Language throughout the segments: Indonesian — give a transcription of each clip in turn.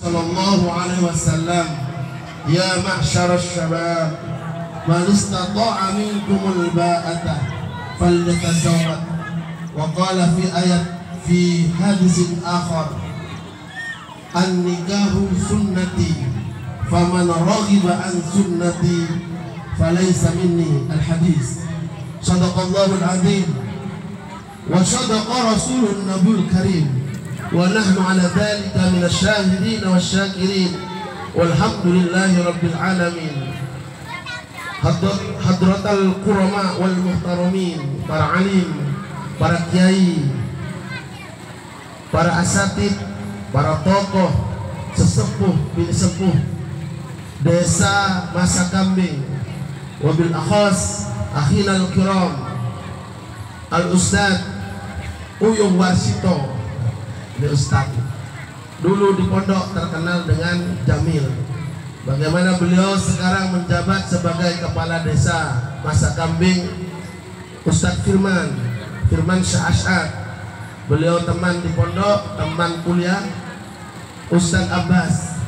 Sallallahu alaihi wasallam, ya ma'syar syabab, man istata'a minkumul ba'ata falyatazawwaj. Wa qala fi haditsin akhar, an-nikahu sunnati faman raghiba an sunnati falaysa minni. Al-hadis. Shadaqallahul azim wa shadaqa rasulun nabiyul karim. Wa nahnu ala dhalika minasy syahidin wasyakirin. Walhamdulillahi rabbil alamin. Hadratal qurama wal muhtaramin, para alim, para kiai, para asatid, para tokoh, sesepuh bin sepuh desa Masa Kambing, wabil akhas akhinal kiram al ustad Uyung Warsito. Ini ustad dulu di pondok terkenal dengan Jamil. Bagaimana beliau sekarang menjabat sebagai kepala desa Masa Kambing, Ustadz Firman Syahsyad. Beliau teman di pondok, teman kuliah Ustadz Abbas,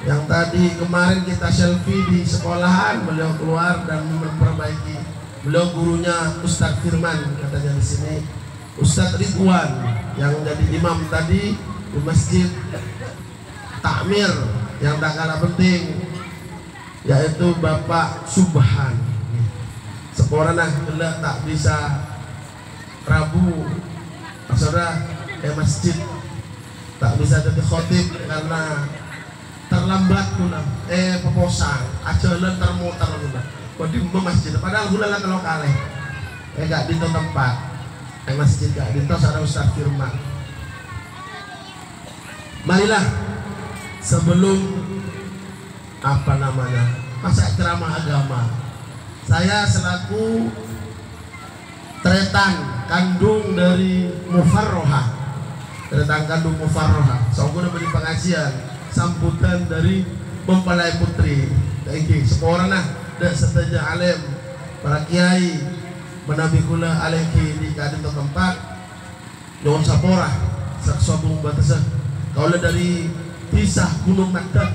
yang tadi kemarin kita selfie di sekolahan. Beliau keluar dan memperbaiki. Beliau gurunya Ustadz Firman, katanya di sini. Ustadz Ridwan yang jadi imam tadi di masjid takmir yang tak kalah penting, yaitu Bapak Subhan. Seorang gelak tak bisa Rabu, saudara, masjid tak bisa jadi khotib karena terlambat pula. Peposang ajalan termuter pula. Kok di masjid padahal gula lah kalau kaleh. Gak di tempat. Masjid gak di ada Ustadz Firman. Marilah sebelum masa ceramah agama, saya selaku tretan kandung dari Mufarroha, saya beri pengajian sambutan dari mempelai putri. Seorang dan seteja alim, para kiai menabikula alaihi di kadin tempat Nyon Sapora Saksobung Batasan. Kalau dari Pisah Gunung Nakdak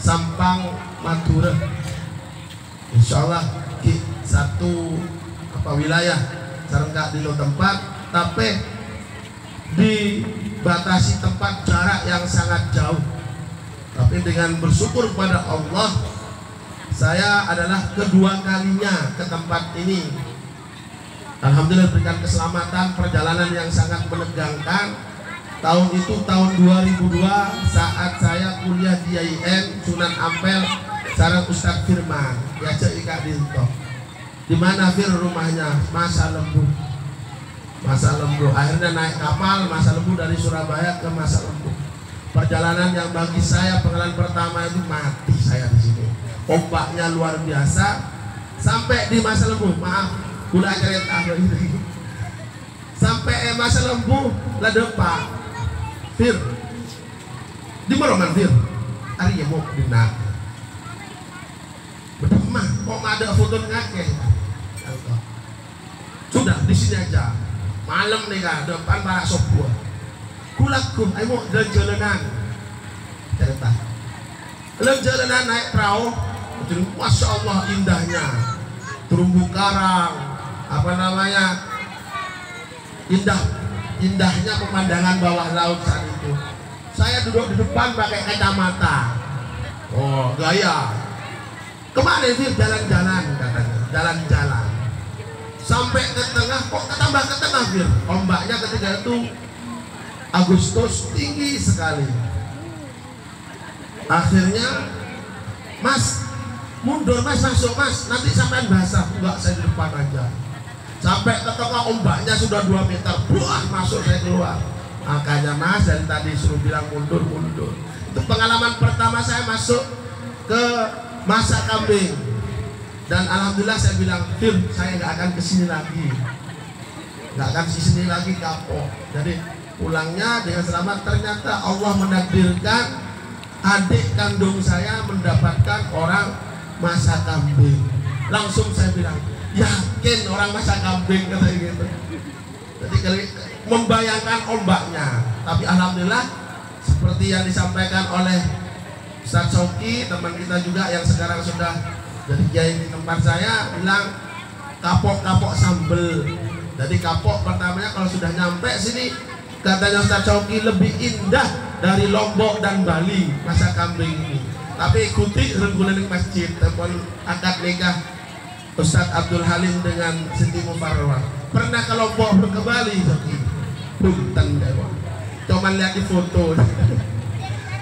Sampang Madura, insyaallah satu wilayah sarengga di tempat, tapi dibatasi tempat jarak yang sangat jauh. Tapi dengan bersyukur kepada Allah, saya adalah kedua kalinya ke tempat ini. Alhamdulillah berikan keselamatan, perjalanan yang sangat menegangkan. Tahun itu tahun 2002 saat saya kuliah di IAIN Sunan Ampel sareng Ustadz Firman diajak Ika Dinto. Di mana Fir rumahnya? Masa Lembu. Akhirnya naik kapal Masa Lembu dari Surabaya ke Masa Lembu. Perjalanan yang bagi saya pengalaman pertama itu mati saya di sini. Ombaknya luar biasa. Sampai di Masa Lembu, maaf, udah kereta ini. Sampai Masa Lembu lah depan. Fir, di mana Fir? Ari ya mau dina. Bertemah, kok nggak ada foto ngake? Sudah di sini aja. Malam nih kan, depan para sopua. Kulakum, ayo mau jalan-jalanan. Cerita. Jalan-jalanan naik perahu. Masya Allah indahnya. Terumbu karang, indahnya pemandangan bawah laut saat itu. Saya duduk di depan pakai kacamata. Oh, gaya. Kemana sih jalan-jalan katanya? Jalan-jalan. Sampai ke tengah, kok tambah ke tengah Fir? Ombaknya ketika itu Agustus tinggi sekali. Akhirnya, Mas, mundur Mas, masuk Mas, nanti sampai basah. Enggak, saya di depan aja. Sampai ke tengah ombaknya sudah 2 meter, buah masuk saya keluar. Makanya Mas dari tadi suruh bilang mundur. Itu pengalaman pertama saya masuk ke Masa Kambing. Dan alhamdulillah saya bilang, Fir, saya nggak akan kesini lagi, kapok. Jadi pulangnya dengan selamat. Ternyata Allah menakdirkan adik kandung saya mendapatkan orang Masa Kambing. Langsung saya bilang, yakin orang Masa Kambing katanya gitu. Jadi membayangkan ombaknya. Tapi alhamdulillah seperti yang disampaikan oleh Ustaz Soki, teman kita juga yang sekarang sudah jadi kiai di tempat saya, bilang kapok-kapok sambel. Jadi kapok pertamanya kalau sudah nyampe sini, katanya Ustaz Soki, lebih indah dari Lombok dan Bali masak kambing ini. Tapi ikuti renggunan masjid telepon akad nikah Ustaz Abdul Halim dengan Siti Mufarwah. Pernah ke Lombok, ke Bali, punten deh, cuman lihat di foto.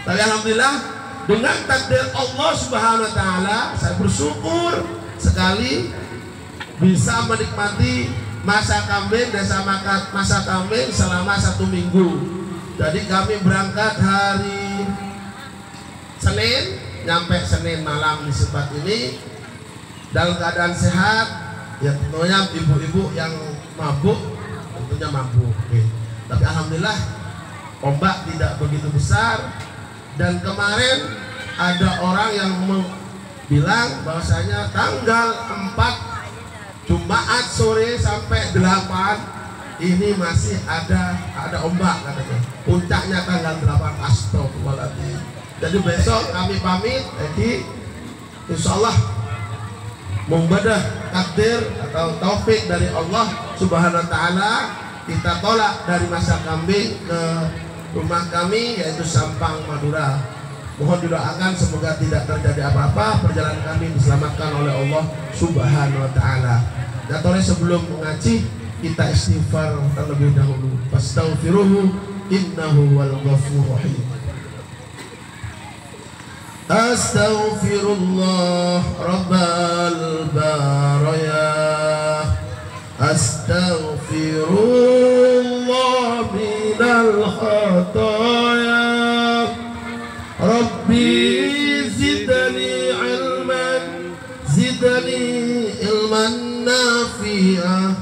Tapi alhamdulillah dengan takdir Allah Subhanahu wa taala, saya bersyukur sekali bisa menikmati masa kambing, desa masa kambing selama 1 minggu. Jadi kami berangkat hari Senin, nyampe Senin malam di tempat ini dalam keadaan sehat. Ya tentunya ibu-ibu yang mabuk tentunya mabuk. Tapi alhamdulillah ombak tidak begitu besar. Dan kemarin ada orang yang bilang bahwasanya tanggal 4 Jumat sore sampai 8 ini masih ada ombak katanya. Puncaknya tanggal 8. Astagfirullahaladzim. Jadi besok kami pamit, jadi insyaallah membedah takdir atau taufik dari Allah Subhanahu wa taala, kita tolak dari masa kambing ke rumah kami yaitu Sampang, Madura. Mohon didoakan semoga tidak terjadi apa-apa, perjalanan kami diselamatkan oleh Allah Subhanahu wa taala. Dan sebelum mengaji kita istighfar terlebih dahulu. Fastaghfiruhu innahu wal ghafurur rahim. Astaghfirullah rabbal baraya, astaghfirullah minal khataya, rabbi zidni ilman nafi'ah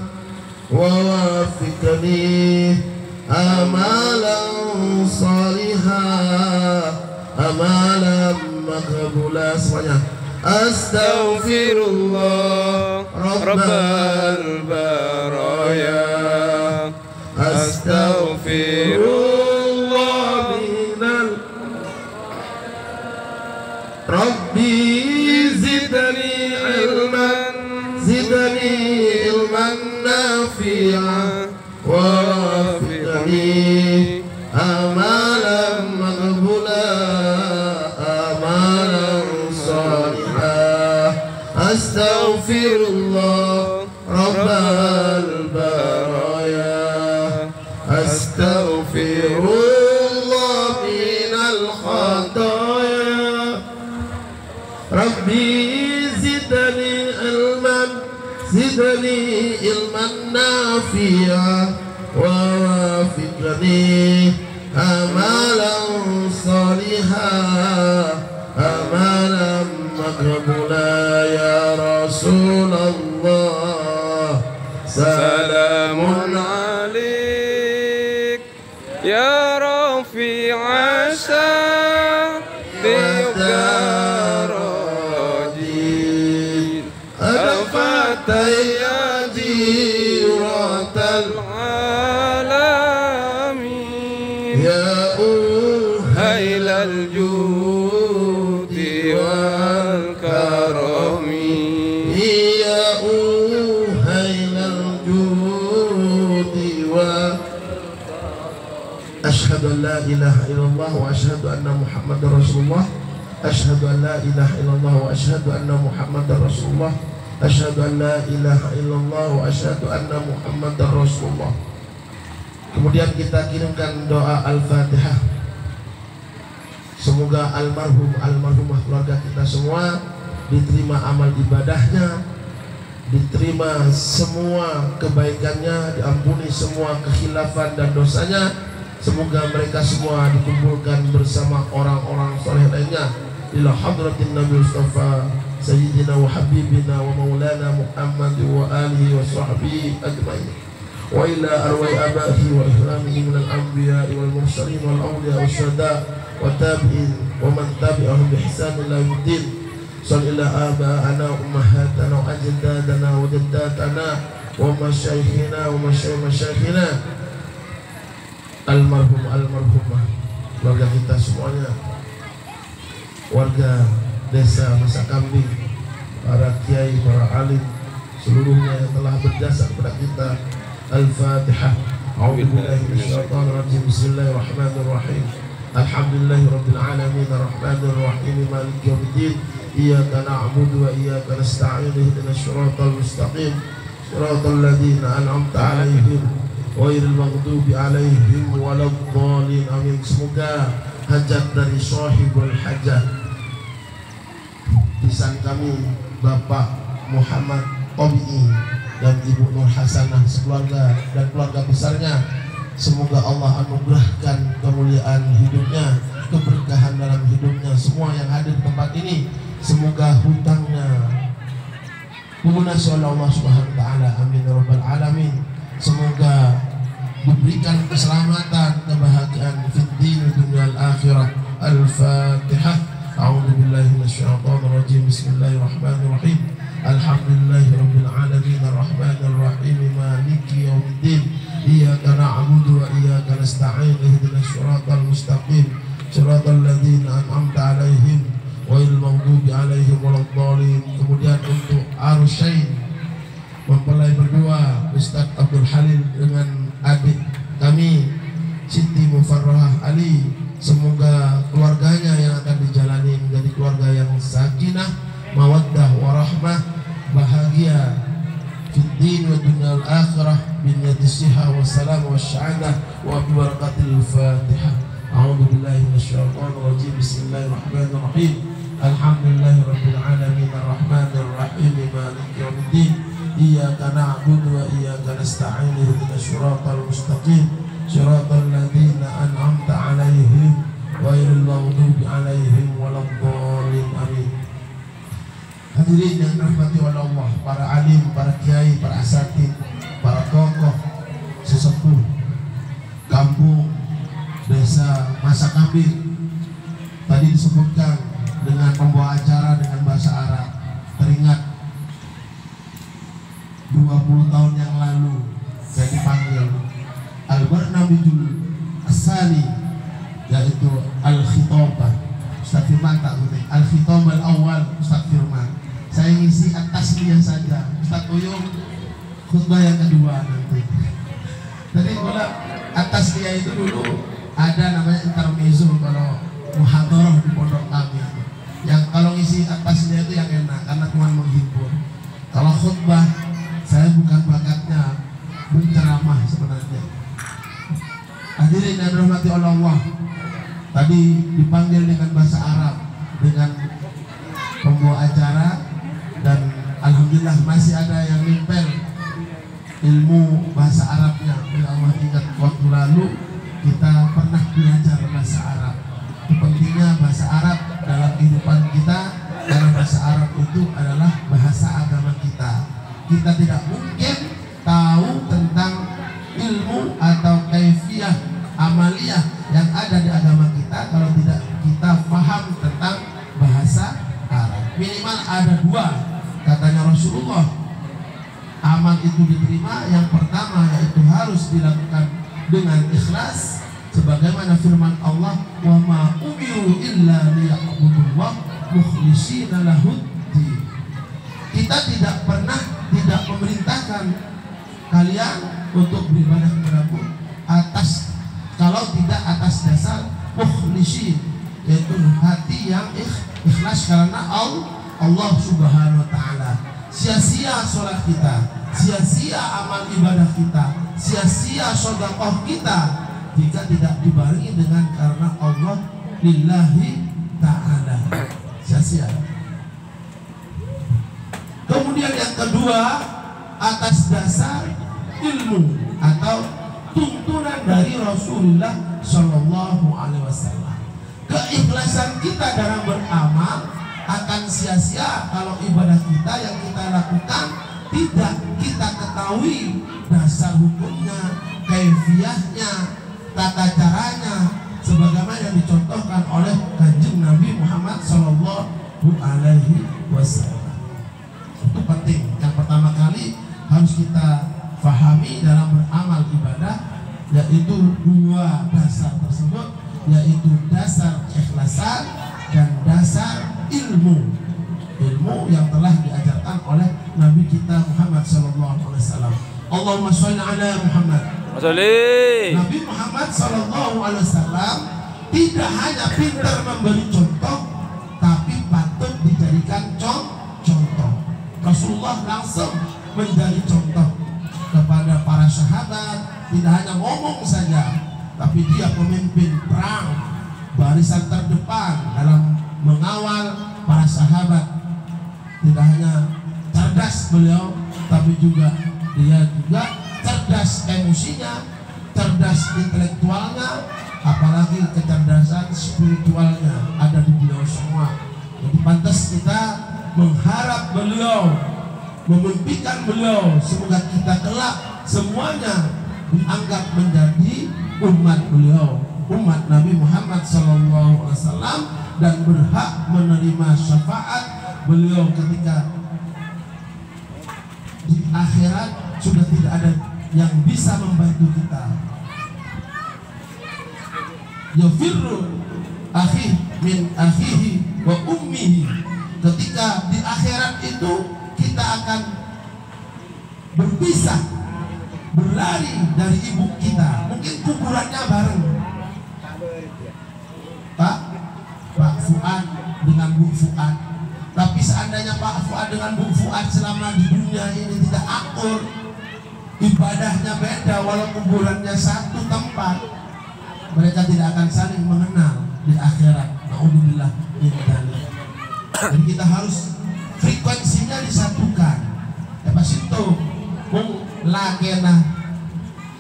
wa wafiqni amalan salihah amalan maqbula. Semuanya astaghfirullah rabbal baraya, astaghfirullah minal rabbi zidni ilman nafi'ah wa wafiqni amalan maqbula astaghfirullah rabbal baraya, astaghfirullah minal khataya, rabbi zidni ilman nafi'ah wa wafiqni amalan salihah amalan maqbula. Ya Rasulullah salamun alaik ya rafi'a sya'bi darajin afataya jiratal alamin ya uhailal judi wal karami ya uhailal judi wa asyhadu an la ilaha illallah wa asyhadu anna muhammadar rasulullah, asyhadu an la ilaha illallah wa asyhadu anna muhammadar rasulullah, asyhadu an la ilaha illallah wa asyhadu anna muhammadar rasulullah. Kemudian kita kirimkan doa Al-Fatihah. Semoga almarhumah keluarga kita semua diterima amal ibadahnya, diterima semua kebaikannya, diampuni semua kekhilafan dan dosanya. Semoga mereka semua dikumpulkan bersama orang-orang saleh lainnya ila hadratin Nabi Mustafa Sayyidina wa Habibina wa Maulana Muhammad wa alihi wa sahbihi ajma'in wa ila arwai abahi wa ihlamihi minal anbiya wal mursalin wal awliya wa syuhada wa tabi'in wa man tabi'ahum bi ihsan ila yaumiddin. Sallallahu aba'ana wa ummahatana wa ajdadana wa jaddatana wa masyaykhina wa masyaykhina almarhumah keluarga kita semuanya, warga desa Masakambing, para kiai, para alim, seluruhnya yang telah berjasa kepada kita. Al-Fatihah. A'udzubillahi minasyaitonir rajim. Bismillahirrahmanirrahim. Alhamdulillahirabbil alamin, arrahmanir rahim, maliki yaumiddin. Iyyaka na'budu wa iyyaka nasta'in. Ihdinas shiratal mustaqim, shiratal ladzina an'amta 'alaihim ghairil maghdubi 'alaihim waladdallin. Amin. Semoga hajat dari sahibul hajat, lisan kami Bapak Muhammad Tabi'i dan Ibu Nur Hasanah sekeluarga dan keluarga besarnya, semoga Allah anugerahkan kemuliaan hidupnya, keberkahan dalam hidupnya. Semua yang hadir di tempat ini, semoga hutangnya lunasi oleh Allah Subhanahu wa taala. Amin ya rabbal alamin. Semoga diberikan keselamatan, kebahagiaan fid din dunya al akhirah. Al-Fatihah. A'udzubillahi minasyaitonir rajim. Bismillahirrahmanirrahim. Alhamdulillahirabbil alamin, arrahmanir rahim, maliki yaumiddin. Iyyaka na'budu wa iyyaka nasta'in. Ihdinas shiratal mustaqim, shiratal ladzina an'amta 'alaihim ghairil maghdubi 'alaihim waladdallin. Kemudian untuk Arusyain mempelai berdua Ustaz Abdul Halil dengan adik kami Siti Mufarrahah Ali, semoga keluarganya yang akan dijalani menjadi keluarga yang sakinah, mawaddah, warahmah, bahagia fid din wa dunya al akhirah, bin yadisiha wassalam wasya'adah wa bibarakatil Fatihah. A'udzubillahi minasyaitonir rajim. Bismillahirrahmanirrahim. Alhamdulillahirabbil alamin, arrahmanir rahim, maliki yaumiddin. Iyyaka na'budu wa iyyaka nasta'in. Ihdinas shiratal mustaqim, shiratal ladzina an'amta 'alaihim ghairil maghdubi 'alaihim waladdallin. Amin. Hadirin yang dirahmati oleh Allah, para alim, para kiai, para asatidz, para tokoh sesepuh kampung desa Masakambing, tadi disebutkan dengan pembawa acara dengan bahasa Arab. Teringat 20 tahun yang lalu saya dipanggil Al-Barnamijul Asani, yaitu Al-Khitabah. Ustaz Firman tak kutip Al-Khitabah Al-Awwal Ustaz Firman. Saya ngisi atas dia saja. Ustaz Uyung khutbah yang kedua nanti. Jadi kalau atas dia itu dulu ada namanya intermezzo kalau muhadharah di pondok kami. Yang kalau ngisi atas dia itu yang enak karena cuma menghibur. Kalau khutbah saya bukan bakatnya berceramah sebenarnya. Hadirin yang dirahmati oleh Allah, tadi dipanggil dengan bahasa Arab dengan pembawa acara, dan alhamdulillah masih ada yang nempel ilmu bahasa Arabnya. Bila Allah ingat waktu lalu kita pernah belajar bahasa Arab. Itu pentingnya bahasa Arab dalam kehidupan kita, karena bahasa Arab itu adalah bahasa agama kita. Kita tidak mungkin tahu tentang ilmu atau kaifiyah amaliyah yang ada di agama kita kalau tidak kita paham tentang bahasa Arab. Minimal ada dua, katanya Rasulullah, amal itu diterima. Yang pertama yaitu harus dilakukan dengan ikhlas, sebagaimana firman Allah, wa ma umiru illa liya'budullah mukhlishina lahuddin. Kita tidak memerintahkan kalian untuk beribadah kepadaku kalau tidak atas dasar mukhlishin, yaitu hati yang ikhlas karena Allah Subhanahu wa taala. Sia-sia sholat kita, sia-sia amal ibadah kita, sia-sia sedekah kita jika tidak dibarengi dengan karena Allah lillahi ta'ala. Sia-sia. Kemudian yang kedua, atas dasar ilmu atau tuntunan dari Rasulullah Shallallahu Alaihi Wasallam. Keikhlasan kita dalam beramal akan sia-sia kalau ibadah kita yang kita lakukan tidak kita ketahui dasar hukumnya, kaifiyahnya, tata caranya, sebagaimana yang dicontohkan oleh Kanjeng Nabi Muhammad Shallallahu Alaihi Wasallam. Itu penting. Yang pertama kali harus kita pahami dalam beramal ibadah, yaitu dua dasar tersebut. yaitu dasar keikhlasan dan dasar ilmu yang telah diajarkan oleh Nabi kita Muhammad SAW. Allahumma sholli ala Muhammad. Nabi Muhammad SAW tidak hanya pintar memberi contoh, tapi patut dijadikan contoh. Rasulullah langsung menjadi contoh kepada para sahabat. Tidak hanya ngomong saja, tapi dia pemimpin perang, barisan terdepan dalam mengawal para sahabat. Tidak hanya cerdas beliau, tapi juga dia cerdas emosinya, cerdas intelektualnya, apalagi kecerdasan spiritualnya ada di beliau semua. Jadi pantas kita mengharap beliau, memimpikan beliau, semoga kita kelak semuanya dianggap menjadi umat beliau, umat Nabi Muhammad SAW, dan berhak menerima syafaat beliau ketika di akhirat sudah tidak ada yang bisa membantu kita. Yafirru akhi min akhihi wa ummihi. Ketika di akhirat itu kita akan berpisah, berlari dari ibu kita. Mungkin kuburannya bareng. Pak Fuad dengan Bu Fuad. Tapi seandainya Pak Fuad dengan Bu Fuad selama di dunia ini tidak akur, ibadahnya beda walau kuburannya satu tempat, mereka tidak akan saling mengenal di akhirat. Naudzubillah min dzalik. Jadi kita harus frekuensinya disatukan. Ya pasti itu mung lagena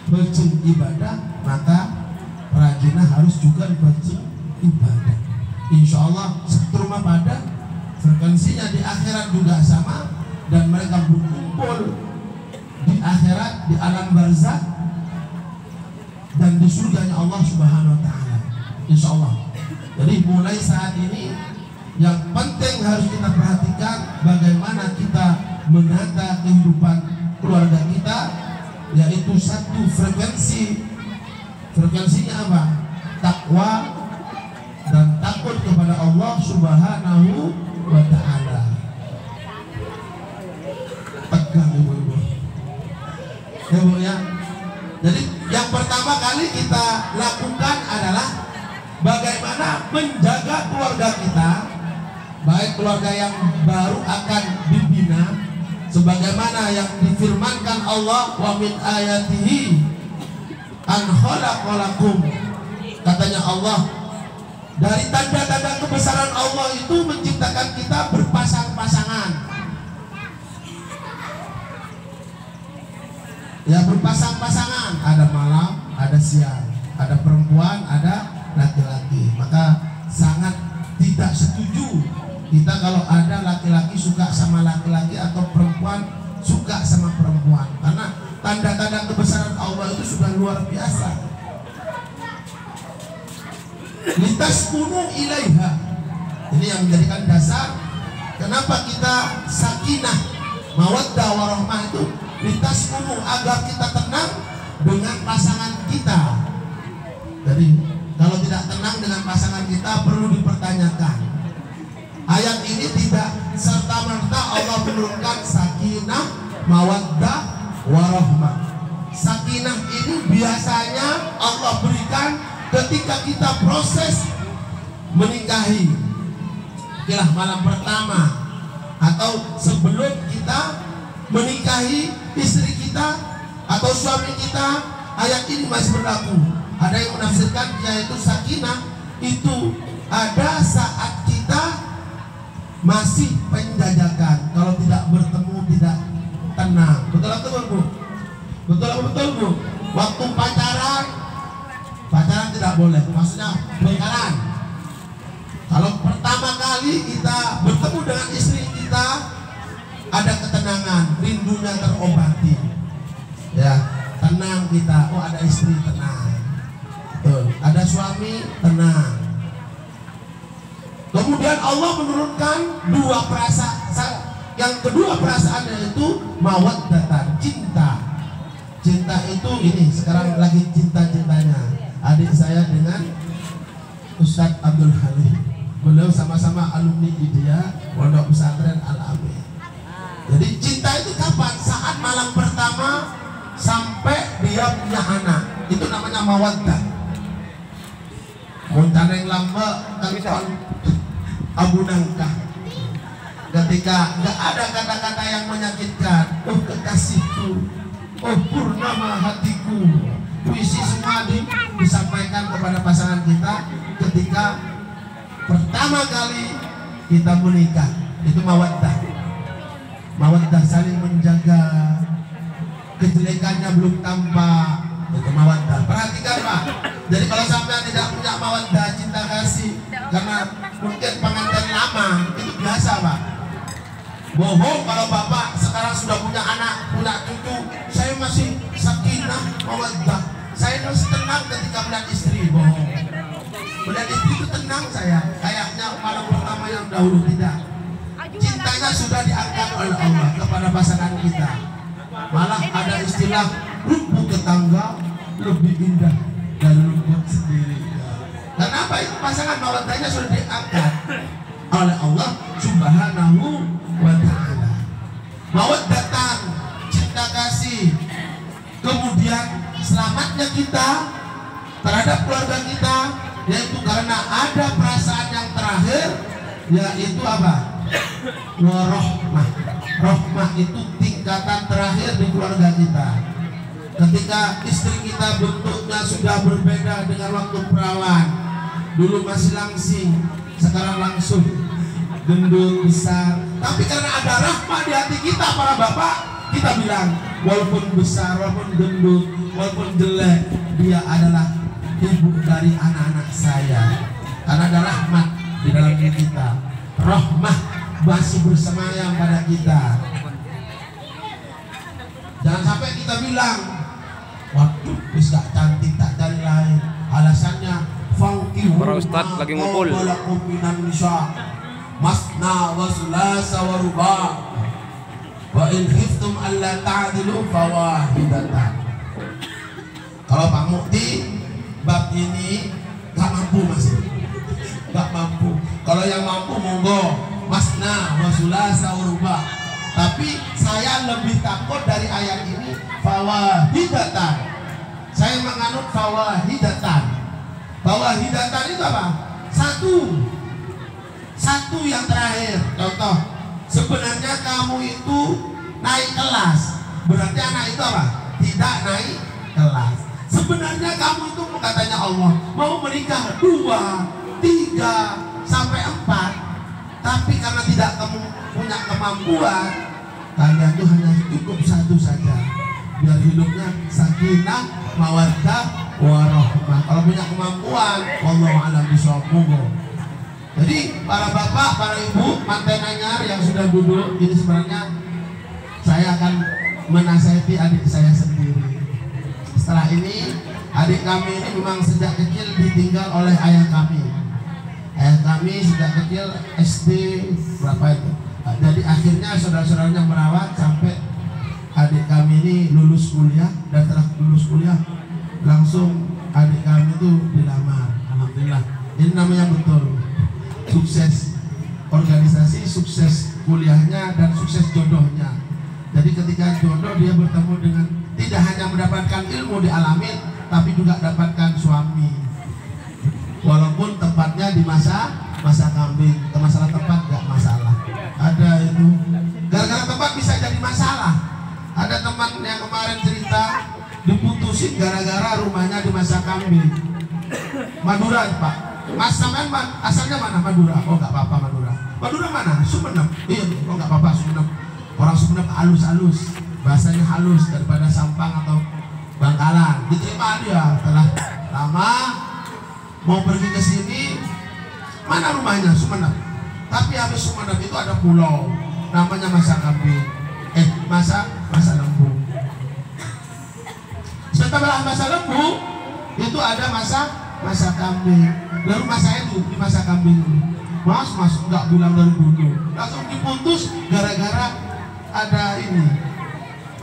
berjing ibadah, maka rajinah harus juga berjing ibadah. Insya Allah satu rumah pada frekuensinya di akhirat juga sama, dan mereka berkumpul di akhirat, di alam barzakh dan di surganya Allah Subhanahu wa taala. Insya Allah. Jadi mulai saat ini yang penting harus kita perhatikan bagaimana kita menata kehidupan keluarga kita, yaitu satu frekuensi. Frekuensinya apa? Takwa dan takut kepada Allah Subhanahu wa ta'ala. Pegang ibu-ibu ya bu ya. Jadi yang pertama kali kita lakukan adalah bagaimana menjaga keluarga kita, baik keluarga yang baru akan dibina, sebagaimana yang difirmankan Allah, wa min ayatihi an khalaqalakum. Katanya Allah, dari tanda-tanda kebesaran Allah itu menciptakan kita berpasang-pasangan. Ya, berpasang-pasangan, ada malam, ada siang, ada perempuan, ada laki-laki. Maka sangat tidak setuju kita kalau ada laki-laki suka sama laki-laki atau perempuan suka sama perempuan, karena tanda-tanda kebesaran Allah itu sudah luar biasa. Litaskunu ilaiha. Ini yang menjadikan dasar kenapa kita sakinah, mawaddah, warahmah itu litaskunu, agar kita tenang dengan pasangan kita. Jadi kalau tidak tenang dengan pasangan kita perlu dipertanyakan. Ayat ini tidak serta-merta Allah menurunkan sakinah, mawaddah, warahmah. Sakinah ini biasanya Allah berikan ketika kita proses menikahi, ikilah malam pertama atau sebelum kita menikahi istri kita atau suami kita. Ayat ini masih berlaku. Ada yang menafsirkan yaitu sakinah itu ada saat kita masih penjajakan, kalau tidak bertemu tidak tenang. Betul atau bu? Betul atau betul bu? Waktu pacaran tidak boleh, maksudnya bekalan. Kalau pertama kali kita bertemu dengan istri kita, ada ketenangan, rindunya terobati, ya tenang kita. Oh ada istri, tenang. Betul. Ada suami, tenang. Kemudian Allah menurunkan dua perasaan. Yang kedua perasaannya itu mawaddatan, cinta. Cinta itu ini sekarang lagi cinta-cintanya adik saya dengan Ustadz Abdul Halim. Beliau sama-sama alumni IDIA Pondok Pesantren Al-Amin. Jadi cinta itu kapan? Saat malam pertama sampai dia punya anak, itu namanya mawaddah. Moncaneng lamba kan abu nangkah. Ketika nggak ada kata-kata yang menyakitkan, oh kekasihku, oh purnama hatiku, puisi semua disampaikan kepada pasangan kita ketika pertama kali kita menikah. Itu mawaddah. Mawaddah, saling menjaga, kejelekannya belum tampak, itu mawaddah. Perhatikan Pak, jadi kalau sampai tidak punya mawaddah, cinta kasih, karena mungkin pengantin lama, itu biasa Pak. Bohong kalau bapak sekarang sudah punya anak, punya cucu, saya masih sakinah mawaddah, saya masih tenang ketika melihat istri. Bohong. Melihat istri itu tenang saya, kayaknya malam pertama yang dahulu tidak. Cintanya sudah diangkat oleh Allah kepada pasangan kita. Malah ada istilah rumput tetangga lebih indah dari rumput sendiri. Kenapa? Itu pasangan mawaddahnya sudah diangkat oleh Allah Subhanahu wa ta'ala. Mawaddatan, cinta kasih. Kemudian selamatnya kita terhadap keluarga kita, yaitu karena ada perasaan yang terakhir, yaitu apa? Warohmah. Rohmah itu tingkatan terakhir di keluarga kita. Ketika istri kita bentuknya sudah berbeda dengan waktu perawan, dulu masih langsing, sekarang langsung gendut besar. Tapi karena ada rahmat di hati kita para bapak, kita bilang walaupun besar, walaupun gendut, walaupun jelek, dia adalah ibu dari anak-anak saya. Karena ada rahmat di dalam diri kita. Rahmah masih bersemayam pada kita. Jangan sampai kita bilang, waduh, bisa cantik tak cari lain. Alasannya para ustadz lagi ngumpul. Masna wa sulasa wa ruba wa in khiftum alla ta'dilu fawahidatan. Kalau Pak Mukti bab ini gak mampu masih, gak mampu. Kalau yang mampu monggo masna wa sulasa wa ruba. Tapi saya lebih takut dari ayat ini fawahidatan. Saya menganut fawahidatan. Fawahidatan itu apa? Satu yang terakhir. Contoh, sebenarnya kamu itu naik kelas, berarti anak itu apa? Tidak naik kelas. Sebenarnya kamu itu katanya Allah mau menikah 2, 3 sampai 4, tapi karena tidak kamu punya kemampuan, kalian itu hanya cukup 1 saja, biar hidupnya sakinah, mawaddah, warahmah. Kalau punya kemampuan, wallahu a'lam bishawab. Jadi para bapak, para ibu, manten anyar yang sudah duduk, ini sebenarnya saya akan menasihati adik saya sendiri. Setelah ini, adik kami ini memang sejak kecil ditinggal oleh ayah kami. Ayah kami sejak kecil SD berapa itu. Jadi akhirnya saudara-saudaranya merawat sampai adik kami ini lulus kuliah, dan setelah lulus kuliah langsung adik kami itu dilamar. Alhamdulillah. Ini namanya betul sukses organisasi, sukses kuliahnya, dan sukses jodohnya. Jadi ketika jodoh dia bertemu dengan, tidak hanya mendapatkan ilmu di Al-Amin, tapi juga dapatkan suami. Walaupun tempatnya di masa kambing, masalah tempat gak masalah. Ada itu, gara-gara tempat bisa jadi masalah. Ada teman yang kemarin cerita diputusin gara-gara rumahnya di masa kambing. Madura Pak. Mas sampean asalnya mana? Madura. Oh nggak apa-apa Madura. Madura mana? Sumeneb. Iya. Oh nggak apa-apa Sumeneb. Orang Sumeneb halus-halus, bahasanya halus daripada Sampang atau Bangkalan. Diterima dia. Setelah lama mau pergi ke sini, mana rumahnya? Sumeneb. Tapi habis Sumeneb itu ada pulau, namanya Masa Kambing. Masa Lembu. Setelah Masa Lembu itu ada masa kambing. Lalu mas saya itu di masa kambing. Mas nggak bilang dari dulu, langsung diputus gara-gara ada ini.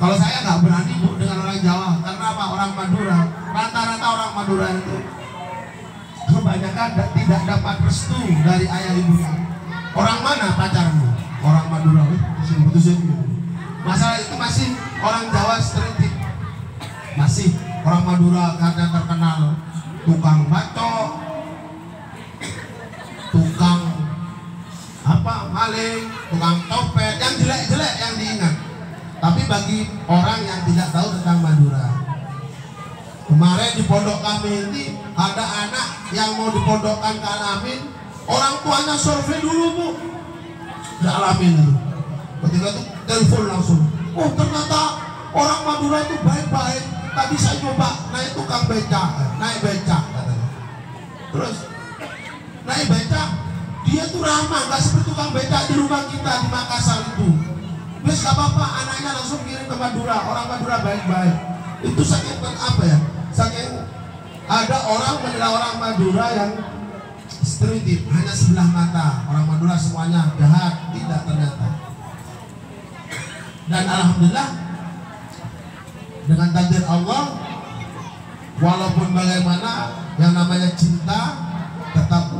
Kalau saya nggak berani Bu dengan orang Jawa, karena apa? Orang Madura, rata-rata orang Madura itu kebanyakan tidak dapat restu dari ayah ibunya. Orang mana pacarmu? Orang Madura. Putusin. Masalah itu masih orang Jawa stereotip. Masih orang Madura karena terkenal tukang bacok, tukang maling, tukang copet, yang jelek-jelek yang diingat. Tapi bagi orang yang tidak tahu tentang Madura, kemarin di pondok kami ini ada anak yang mau dipondokkan ke Al-Amin, orang tuanya survei dulu bu, ke Al-Amin itu. Ketika itu telepon langsung, oh ternyata orang Madura itu baik-baik. Tadi saya coba naik tukang becak, naik becak katanya. Terus naik becak, dia tuh ramah, nggak seperti tukang becak di rumah kita di Makassar itu. Terus gak apa-apa, anaknya langsung kirim ke Madura, orang Madura baik-baik. Itu saking apa ya? Saking ada orang menilai orang Madura yang stereotip, hanya sebelah mata. Orang Madura semuanya jahat, tidak ternyata. Dan alhamdulillah dengan takdir Allah, walaupun bagaimana yang namanya cinta tetap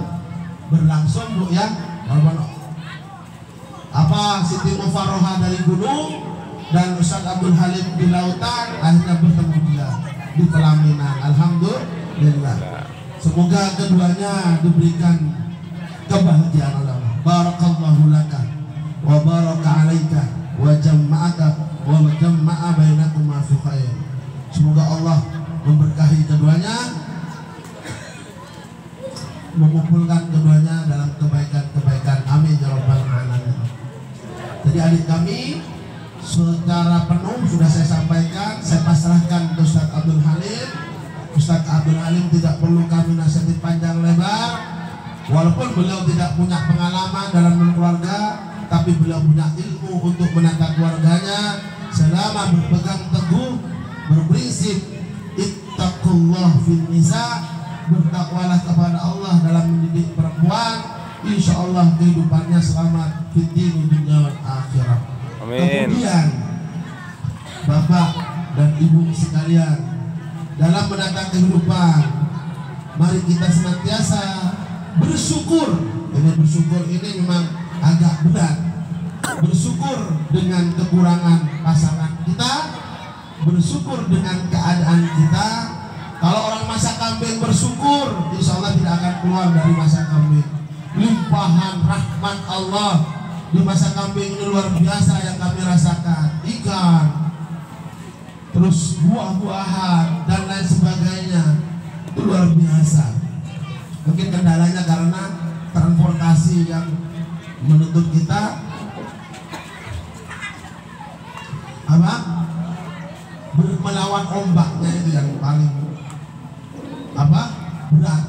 berlangsung bu ya. Walaupun apa Siti Mufarroha dari gunung dan Ustaz Abdul Halim di lautan akhirnya bertemu dia di pelaminan. Alhamdulillah. Semoga keduanya diberikan kebahagiaan Allah. Barakallahu laka wa baraka alaika wa jama'aka wa jama'a bainakuma fi khair. Semoga Allah memberkahi keduanya, mengumpulkan keduanya dalam kebaikan-kebaikan. Amin ya rabbal alamin. Jadi adik kami secara penuh sudah saya sampaikan, saya pasrahkan ke Ustaz Abdul Halim. Ustaz Abdul Halim tidak perlu kami nasihati panjang lebar, walaupun beliau tidak punya pengalaman dalam berkeluarga, tapi beliau punya ilmu untuk menata keluarganya selama berpegang teguh, berprinsip ittaqullah fil nisa, bertakwalah kepada Allah dalam mendidik perempuan. Insya Allah kehidupannya selamat fid-din dunya wal akhirah. Amin. Kemudian Bapak dan Ibu sekalian, dalam menata kehidupan, mari kita senantiasa bersyukur. Bersyukur ini memang agak berat. Bersyukur dengan kekurangan pasangan kita, bersyukur dengan keadaan kita. Kalau orang masa kambing bersyukur, insya Allah tidak akan keluar dari masa kambing. Limpahan rahmat Allah di masa kambing ini luar biasa yang kami rasakan. Ikan, terus buah-buahan dan lain sebagainya, itu luar biasa. Mungkin kendalanya karena transportasi yang menuntut kita melawan ombaknya, itu yang paling berat,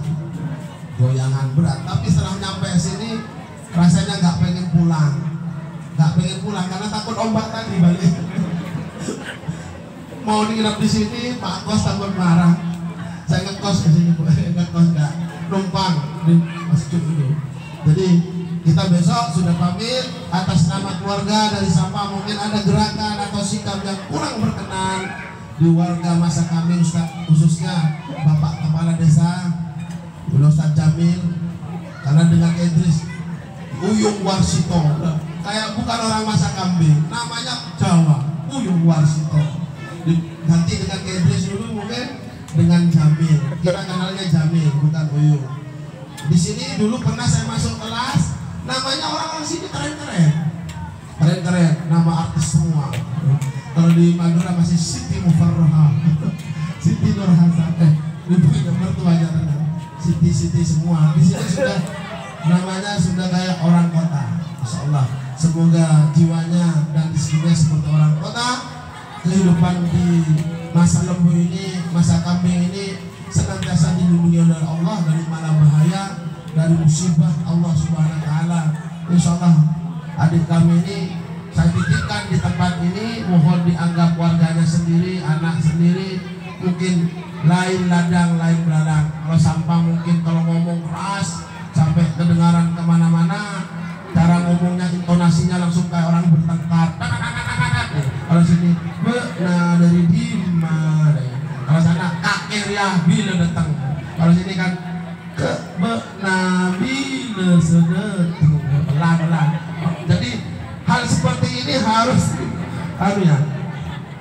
goyangan berat. Tapi setelah nyampe sini rasanya nggak pengen pulang karena takut ombak tadi balik. Mau nginep di sini, Pak Kos takut marah. Saya ngekos di sini, ngekos nggak numpang di masjid dulu. Jadi kita besok sudah pamit atas nama keluarga dari Sapa. Mungkin ada gerakan atau sikap yang kurang berkenan di warga masa kami, Ustaz, khususnya Bapak Kepala Desa Ustaz Jamil, karena dengan Idris Uyung Warsito, kayak bukan orang masa kambing, namanya Jawa, Uyung Warsito, diganti dengan Idris dulu, mungkin dengan Jamil. Kita kenalnya Jamil, bukan Uyung. Di sini dulu pernah saya masuk kelas, namanya orang-orang sini keren-keren, nama artis semua. Kalau di Madura masih Siti Mufarroha, Siti Nurhasan, ibunya mertuanya Siti semua. Di sini sudah namanya sudah kayak orang kota. Insya Allah, semoga jiwanya dan rezekinya seperti orang kota. Kehidupan di masa lembu ini, masa kambing ini senantiasa dilindungi oleh Allah dari mana bahaya, dari musibah Allah Subhanahu Wa Taala. Insya Allah adik kami ini saya titipkan di tempat ini, mohon dianggap warganya sendiri, anak sendiri. Mungkin lain ladang, lain belalang. Kalau sampah mungkin kalau ngomong keras sampai kedengaran kemana-mana. Cara ngomongnya, intonasinya langsung kayak orang bertengkar. Kalau sini, nah dari Dima. Kalau sana kakek ya bila datang. Kalau sini kan ke pelan-pelan. Jadi hal seperti ini harus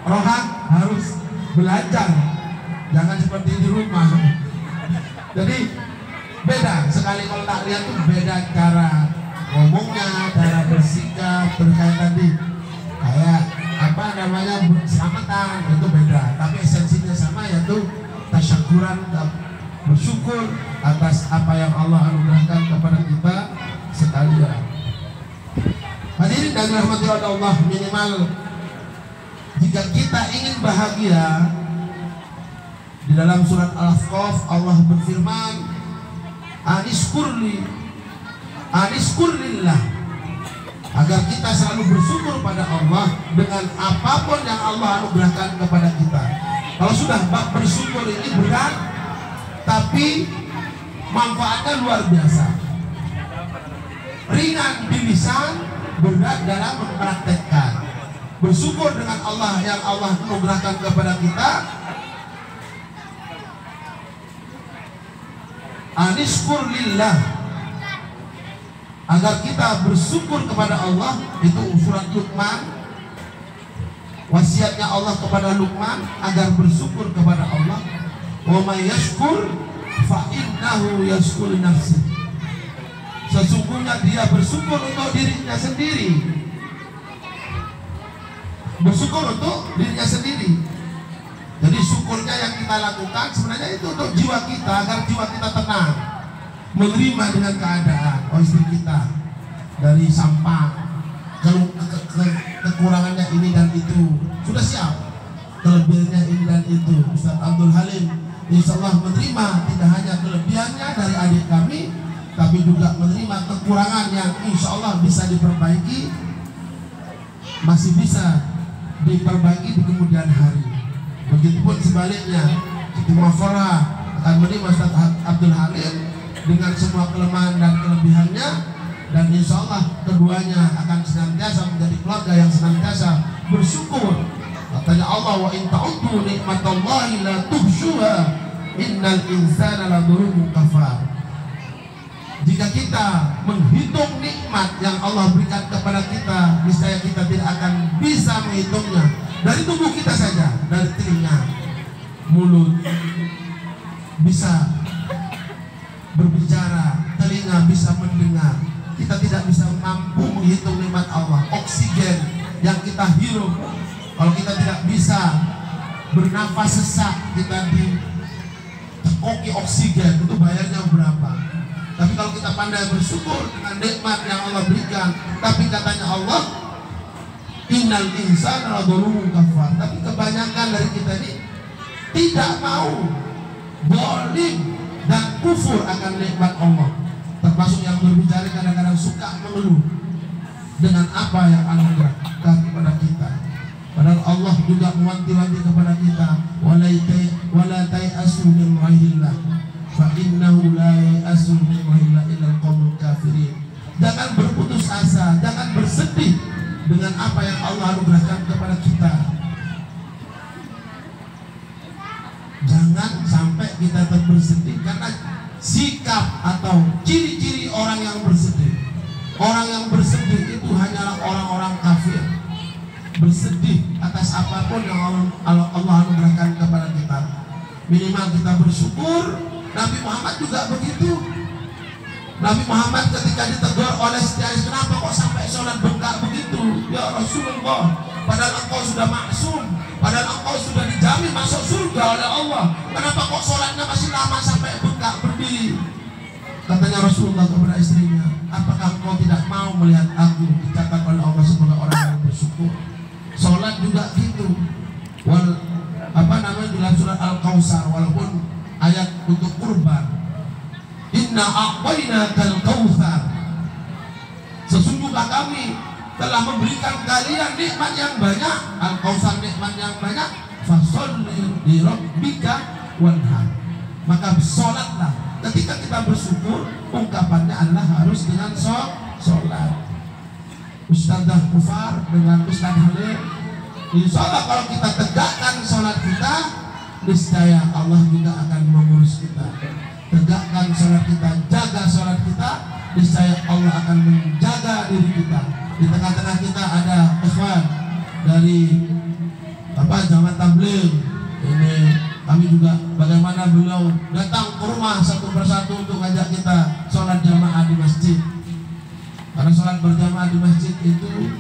rohan harus belajar, jangan seperti di rumah. Jadi beda sekali kalau tak lihat tuh beda cara ngomongnya, cara bersikap berkaitan tadi kayak apa namanya selamatan itu beda, tapi esensinya sama, yaitu tasyakuran, bersyukur atas apa yang Allah anugerahkan kepada kita sekalian. Hadirin dan dirahmati Allah, minimal jika kita ingin bahagia, di dalam surat Al-Ahqaf Allah berfirman, Aniskurlillah, agar kita selalu bersyukur pada Allah dengan apapun yang Allah anugerahkan kepada kita. Kalau sudah bab bersyukur ini berat, tapi manfaatnya luar biasa. Ringan di lisan, berat dalam mempraktekkan. Bersyukur dengan Allah yang Allah anugerahkan kepada kita. Aniskurlillah, agar kita bersyukur kepada Allah. Itu surat Luqman, wasiatnya Allah kepada Luqman agar bersyukur kepada Allah. Wa may yashkur fa innahu yashkur nafsi, sesungguhnya dia bersyukur untuk dirinya sendiri. Bersyukur untuk dirinya sendiri. Jadi syukurnya yang kita lakukan sebenarnya itu untuk jiwa kita, agar jiwa kita tenang, menerima dengan keadaan. Oh, istri kita dari sampah, kekurangannya ini dan itu sudah siap, kelebihannya ini dan itu. Ustaz Abdul Halim insya Allah menerima tidak hanya kelebihannya dari adik kami, tapi juga menerima kekurangan yang insya Allah bisa diperbaiki, masih bisa diperbaiki di kemudian hari. Begitupun sebaliknya, Siti Muafarah akan menerima Ustaz Abdul Halim dengan semua kelemahan dan kelebihannya, dan insya Allah keduanya akan senantiasa menjadi keluarga yang senantiasa bersyukur. Katanya Allah, wa in ta'uddu nikmatallahi la tuhsyuha innal insana ladzalumun kafar. Jika kita menghitung nikmat yang Allah berikan kepada kita, niscaya kita tidak akan bisa menghitungnya. Dari tubuh kita saja, dari telinga, mulut bisa berbicara, telinga bisa mendengar, kita tidak bisa mampu menghitung nikmat Allah. Oksigen yang kita hirup, kalau kita tidak bisa bernafas sesak, kita ditekoki oksigen, itu bayarnya berapa? Tapi kalau kita pandai bersyukur dengan nikmat yang Allah berikan, tapi katanya Allah, innal insana ladzalumun kafar. Tapi kebanyakan dari kita ini tidak mau, zalim dan kufur akan nikmat Allah. Termasuk yang berbicara kadang-kadang suka mengeluh dengan apa yang Allah berikan kepada kita. Padahal Allah juga mewanti-wanti kepada kita, wala ta'asu min rahillah, fa innahu la ya'asu min rahillah illal qaumul kafirin. Jangan berputus asa, jangan bersedih dengan apa yang Allah anugerahkan kepada kita. Jangan sampai kita bersedih, karena sikap atau ciri-ciri orang yang bersedih, orang yang bersedih itu hanyalah orang-orang kafir. Bersedih atas apapun yang Allah anugerahkan kepada kita. Minimal kita bersyukur. Nabi Muhammad juga begitu. Nabi Muhammad ketika ditegur oleh Siti Aisyah, kenapa kok sampai sholat bengkak begitu? Ya Rasulullah, padahal engkau sudah maksum, padahal engkau sudah dijamin masuk surga oleh Allah, kenapa kok sholatnya masih lama sampai bengkak berdiri? Katanya Rasulullah kepada istrinya, apakah engkau tidak mau melihat aku dicatat oleh Allah sebagai orang yang bersyukur? Sholat juga gitu. Dalam surat Al-Kautsar, walaupun ayat untuk kurban, inna a'tainakal kautsar, sesungguhnya kami telah memberikan kalian nikmat yang banyak. Al-Kautsar nikmat yang banyak. Fasholli li rabbika wanhar, maka sholatlah. Ketika kita bersyukur, ungkapannya adalah harus dengan sholat. Ustadzah Kufar dengan Ustadz Halim, insya Allah kalau kita tegakkan sholat kita, niscaya Allah juga akan mengurus kita. Tegakkan sholat kita, jaga sholat kita, niscaya Allah akan menjaga tabligh ini kami juga bagaimana beliau datang ke rumah satu persatu untuk ngajak kita sholat jamaah di masjid. Karena sholat berjamaah di masjid itu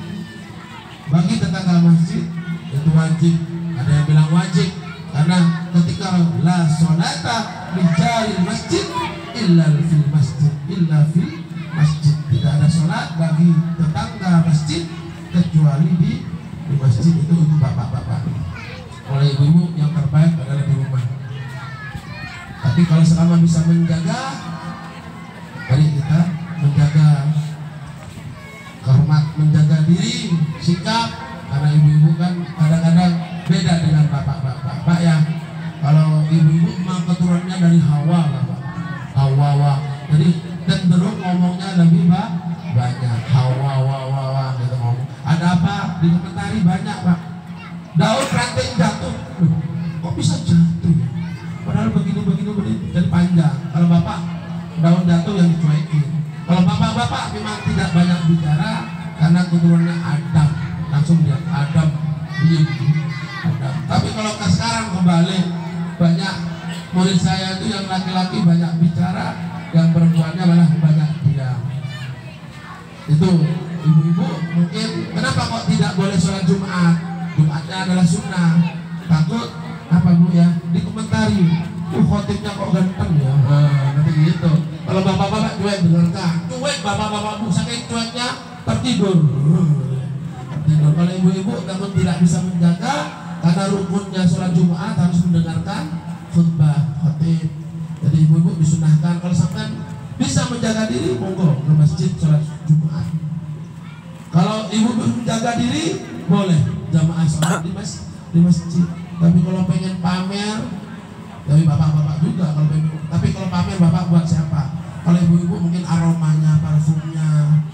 bagi tetangga masjid itu wajib. Ada yang bilang wajib karena ketika la sholata min jaril masjid illa fil masjid, tidak ada sholat bagi tetangga masjid kecuali di masjid itu untuk bapak-bapak. Oleh ibu-ibu yang terbaik adalah di rumah. Tapi kalau selama bisa menjaga, mari kita menjaga kehormat, menjaga diri, sikap. Karena ibu-ibu kan kadang-kadang beda dengan bapak-bapak ya. Kalau ibu-ibu memang keturunannya dari Hawa, bapak. Hawa, jadi cenderung ngomongnya lebih banyak. Hawa, gitu ngomong. Ada apa? Dikomentari banyak, Pak. Daun ranting jatuh. Kok bisa jatuh ya? Padahal begini jadi panjang. Kalau bapak daun jatuh yang dicuekin. Kalau bapak-bapak memang tidak banyak bicara karena keturunannya Adam. Langsung dia Adam diem. Adam. Tapi kalau sekarang kembali banyak murid saya itu yang laki-laki banyak bicara, yang perempuannya malah banyak diam. Itu ibu-ibu mungkin kenapa kok tidak boleh sholat Jumat? Jumatnya adalah sunnah. Takut apa bu ya? Dikomentari, khotibnya kok ganteng ya? Nanti gitu. Kalau bapak-bapak cuek dengarkan, cuek bapak-bapak bu saking cueknya tertidur. Kalau ibu-ibu namun tidak bisa menjaga karena rukunnya sholat Jumat harus mendengarkan khutbah khotib. Jadi ibu-ibu disunahkan kalau sampai bisa menjaga diri monggo ke masjid sholat Jumat. Kalau ibu-ibu menjaga diri boleh jamaah sholat di masjid. Tapi kalau pengen pamer, tapi bapak-bapak juga kalau pengen. Tapi kalau pamer bapak buat siapa? Kalau ibu-ibu mungkin aromanya, parfumnya,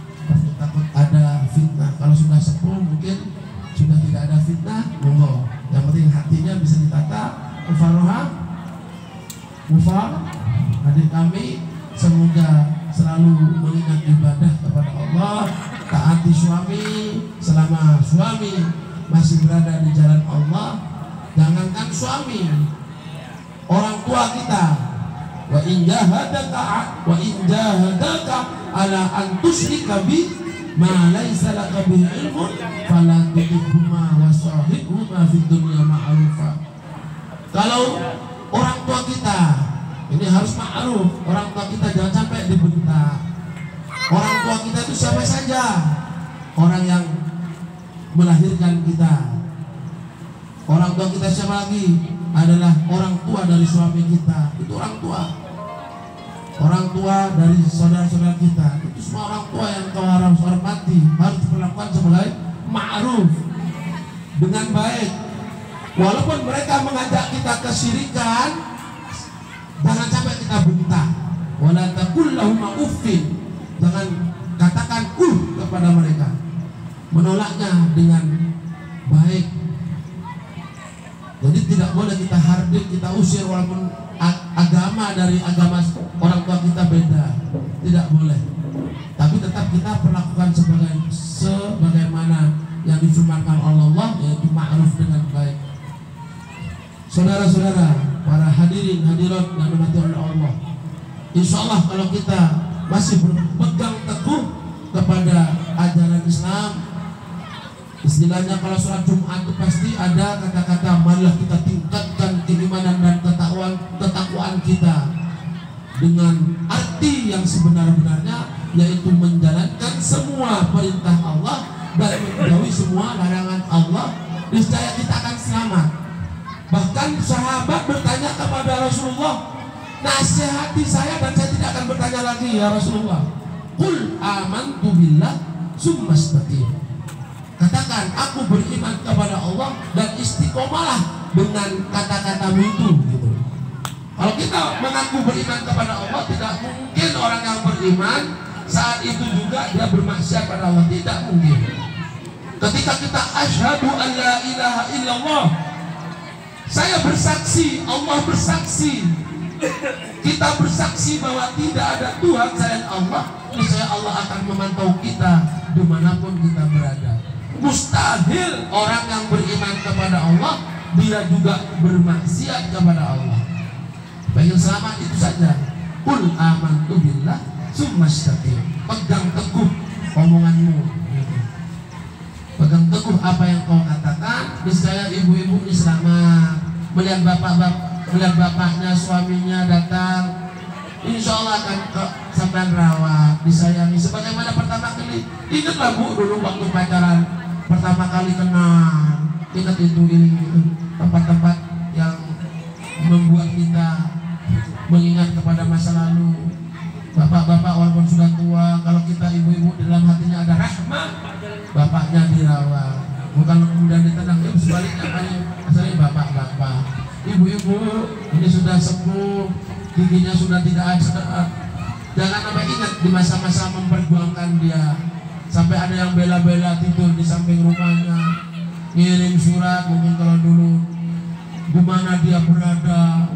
takut ada fitnah. Kalau sudah sepuh mungkin sudah tidak ada fitnah, monggo. Yang penting hatinya bisa ditata. Mufar, adik kami semoga selalu mengingat ibadah kepada Allah, taati suami selama suami masih berada di jalan Allah. Jangankan suami, orang tua kita. Wa in jahadaka ala an tusyrika bi ma laysa laka bihi ilmun fala tuṭi'huma wa shahibhuma fid dunya ma'rufa. Kalau orang tua kita ini harus ma'ruf, orang tua kita jangan sampai dibentak. Orang tua kita itu siapa saja? Orang yang melahirkan kita. Orang tua kita siapa lagi? Adalah orang tua dari suami kita. Itu orang tua. Orang tua dari saudara-saudara kita. Itu semua orang tua yang kau harus hormati, harus diperlakukan sebagai ma'ruf, dengan baik. Walaupun mereka mengajak kita kesyirikan, jangan sampai kita bentak. Wala taqul lahum uffin. Jangan katakan kepada mereka. Menolaknya dengan baik. Jadi tidak boleh kita hardik, kita usir walaupun agama dari agama orang tua kita beda. Tidak boleh. Tapi tetap kita perlakukan sebagaimana yang difirmankan Allah, yaitu ma'ruf dengan baik. Saudara-saudara, para hadirin hadirat yang dirahmati oleh Allah, insya Allah kalau kita masih berpegang teguh kepada ajaran Islam, istilahnya kalau sholat Jumat itu pasti ada kata-kata marilah kita tingkatkan keimanan dan ketakwaan kita dengan arti yang sebenar-benarnya, yaitu menjalankan semua perintah Allah dan menjauhi semua larangan Allah. Niscaya kita akan selamat. Bahkan sahabat bertanya kepada Rasulullah, nasihati saya dan saya tidak akan bertanya lagi ya Rasulullah. Qul amantu billah summa istaqim. Katakan aku beriman kepada Allah dan istiqomalah dengan kata-katamu itu gitu. Kalau kita mengaku beriman kepada Allah, tidak mungkin orang yang beriman saat itu juga dia bermaksiat pada Allah, tidak mungkin. Ketika kita asyhadu an la ilaha illallah, saya bersaksi, Allah bersaksi, kita bersaksi bahwa tidak ada Tuhan selain Allah, niscaya Allah akan memantau kita dimanapun kita berada. Mustahil orang yang beriman kepada Allah dia juga bermaksiat kepada Allah. Pengen selamat itu saja. Qul amantu billah tsumastaqim. Pegang teguh omonganmu. Pegang teguh apa yang kau katakan. Niscaya ibu-ibu ini selamat. Melihat bapaknya, suaminya datang, insya Allah akan sampai rawat, disayangi sebagaimana pertama kali. Ingatlah Bu dulu waktu pacaran pertama kali kenal. Ingat itu tempat-tempat yang membuat kita mengingat kepada masa lalu. Bapak-bapak walaupun sudah tua, kalau kita ibu-ibu dalam hatinya ada rahmat, bapaknya dirawat, bukan kemudian ditendang. Sebaliknya asalnya bapak-bapak, ibu-ibu ini sudah sepuh, giginya sudah tidak ada. Jangan sampai ingat di masa-masa memperjuangkan dia, sampai ada yang bela-bela tidur di samping rumahnya, ngirim surat mungkin kalau dulu di mana dia berada.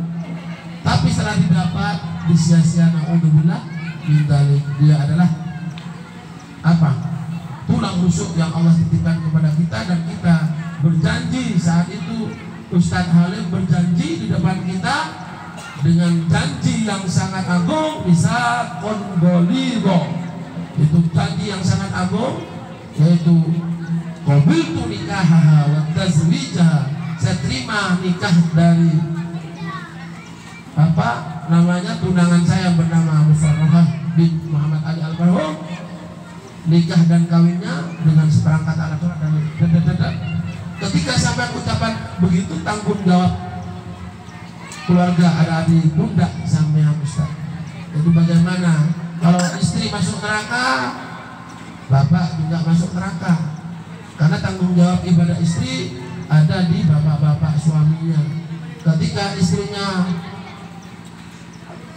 Tapi setelah didapat disia-sia, naudzubillah min dzalik. Dia adalah apa? Tulang rusuk yang Allah titipkan kepada kita, dan kita berjanji saat itu. Ustadz Halim berjanji di depan kita dengan janji yang sangat agung, bisa kongoligo. Itu janji yang sangat agung, yaitu qabiltu nikahaha wa tazwijaha. Saya terima nikah dari apa namanya tunangan saya bernama Mufarrahah bin Muhammad Ali Al-Marhum, nikah dan kawinnya dengan seperangkat alat sholat dan ketika sampai ucapan begitu, tanggung jawab keluarga ada di pundak sampai Ustaz. Jadi bagaimana kalau istri masuk neraka, bapak juga masuk neraka, karena tanggung jawab ibadah istri ada di bapak-bapak suaminya. Ketika istrinya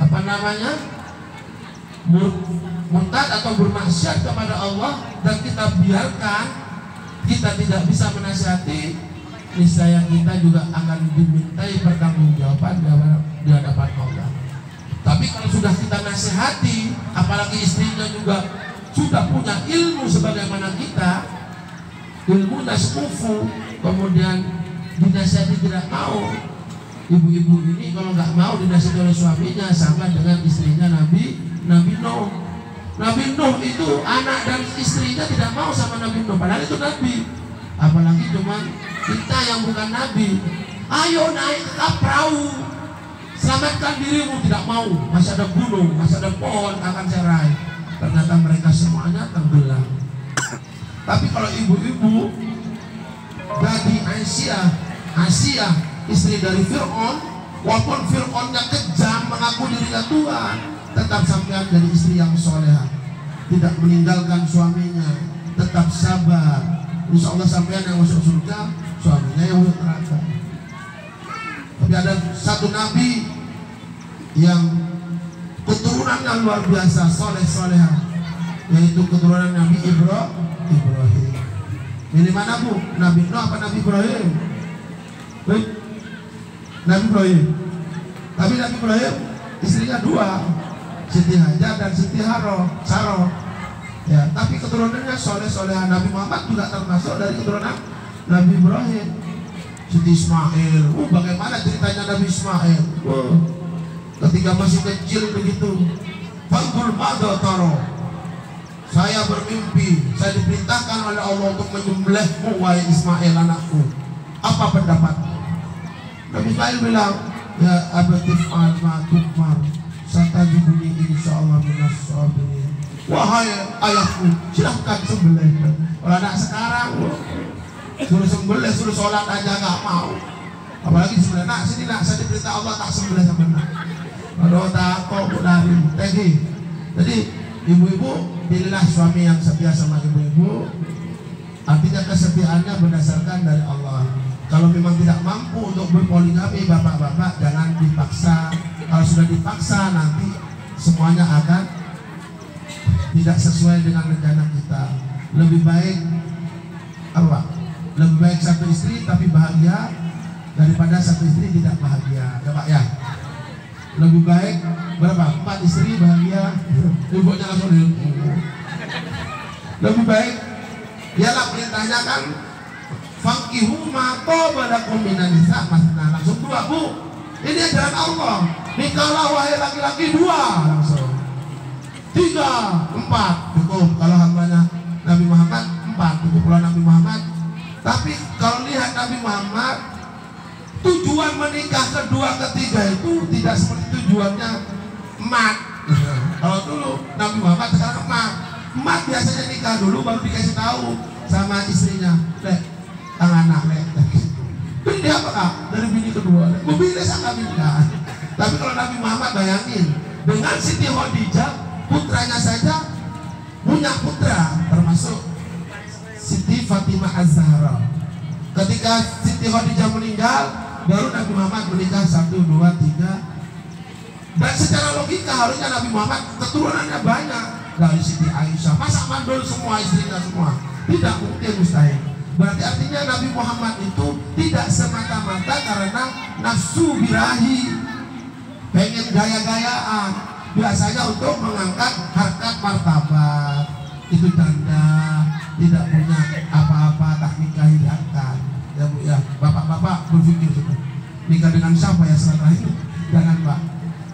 apa namanya murtad atau bermaksiat kepada Allah dan kita biarkan, kita tidak bisa menasihati, niscaya kita juga akan dimintai pertanggungjawaban di hadapan Allah. Tapi kalau sudah kita nasihati, apalagi istrinya juga sudah punya ilmu sebagaimana kita, ilmu naskufu, kemudian dinasihati tidak mau, ibu-ibu ini kalau nggak mau dinasihati oleh suaminya sama dengan istrinya Nabi Nuh. Nabi Nuh itu anak dan istrinya tidak mau sama Nabi Nuh, padahal itu Nabi. Apalagi cuma kita yang bukan Nabi. Ayo naik ke perahu, selamatkan dirimu, tidak mau. Masih ada gunung, masih ada pohon akan saya raih. Ternyata mereka semuanya tenggelam. Tapi kalau ibu-ibu dari Aisyah istri dari Fir'aun, walaupun Fir'aunnya kejam mengaku dirinya Tuhan, tetap sampean dari istri yang solehah, tidak meninggalkan suaminya, tetap sabar. Insya Allah sampean yang masuk surga, suaminya yang masuk neraka. Tapi ada satu nabi yang keturunannya luar biasa, soleh-solehah, yaitu keturunan Nabi Ibrahim. Ini mana Bu? Nabi Nuh apa Nabi Ibrahim? Nabi Ibrahim. Tapi Nabi Ibrahim istrinya dua, Siti Hajar dan Siti Saroh. Ya, tapi keturunannya soleh-solehan. Nabi Muhammad juga termasuk dari keturunan Nabi Ibrahim. Siti Ismail. Bagaimana ceritanya Nabi Ismail? Ketika masih kecil begitu, Fangul Mada Taro, saya bermimpi, saya diperintahkan oleh Allah untuk menyembelihmu wahai Ismail anakku. Apa pendapatmu? Nabi Ismail bilang, ya abatif al-ma'tukmar satajibuni insyaallah minas sabirin. Wahai ayahku, silahkan sembelih. Kalau anak sekarang suruh sembelih, suruh sholat aja nggak mau, apalagi sembelih. Nak sini nak, saya diperintah Allah tak sembelih sama nak. Aduh takut dari tegi. Jadi ibu-ibu pilihlah suami yang setia sama ibu-ibu. Artinya kesetiaannya berdasarkan dari Allah. Kalau memang tidak mampu untuk berpoligami, bapak-bapak jangan dipaksa. Kalau sudah dipaksa nanti semuanya akan tidak sesuai dengan rencana kita. Lebih baik apa? Lebih baik satu istri tapi bahagia daripada satu istri tidak bahagia, ya Pak ya. Lebih baik berapa? 4 istri bahagia, ibunya langsung lebih baik. Dialah perintahnya kan Fankihu ma taba lakum minan nisa masna. Langsung 2, Bu. Ini ajaran Allah. Nikahlah wahai laki-laki 2 langsung. 3, 4 cukup. Kalau hambanya Nabi Muhammad 4 cukup pula Nabi Muhammad. Tapi kalau lihat Nabi Muhammad, tujuan menikah kedua ketiga itu tidak seperti tujuannya emak. Kalau dulu Nabi Muhammad, sekarang emak biasanya nikah dulu baru dikasih tahu sama istrinya, anak ini apa kak? Dari bini kedua, mobilnya sangat nikah. Tapi kalau Nabi Muhammad, bayangin dengan Siti Khadijah, putranya saja punya putra, termasuk Siti Fatimah Az-Zahra. Ketika Siti Khadijah meninggal, baru Nabi Muhammad menikah 1, 2, 3. Dan secara logika harusnya Nabi Muhammad keturunannya banyak, dari Siti Aisyah, masa mandul semua istrinya semua? Tidak mungkin, mustahil. Berarti artinya Nabi Muhammad itu tidak semata-mata karena nafsu birahi, pengen gaya-gayaan, biasanya untuk mengangkat harkat martabat. Itu tanda tidak punya apa-apa, tak nikahi diangkat. Ya Bu ya, bapak-bapak berpikir gitu, nikah dengan siapa ya setelah itu? Jangan Pak.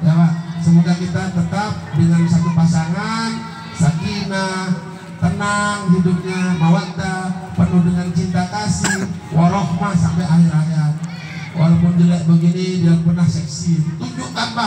Ya Pak, semoga kita tetap dengan satu pasangan, sakinah, tenang hidupnya, mawaddah, penuh dengan cinta kasih, warohmah sampai akhir hayat. Walaupun jelek begini, dia pernah seksi. Tunjukkan Pak.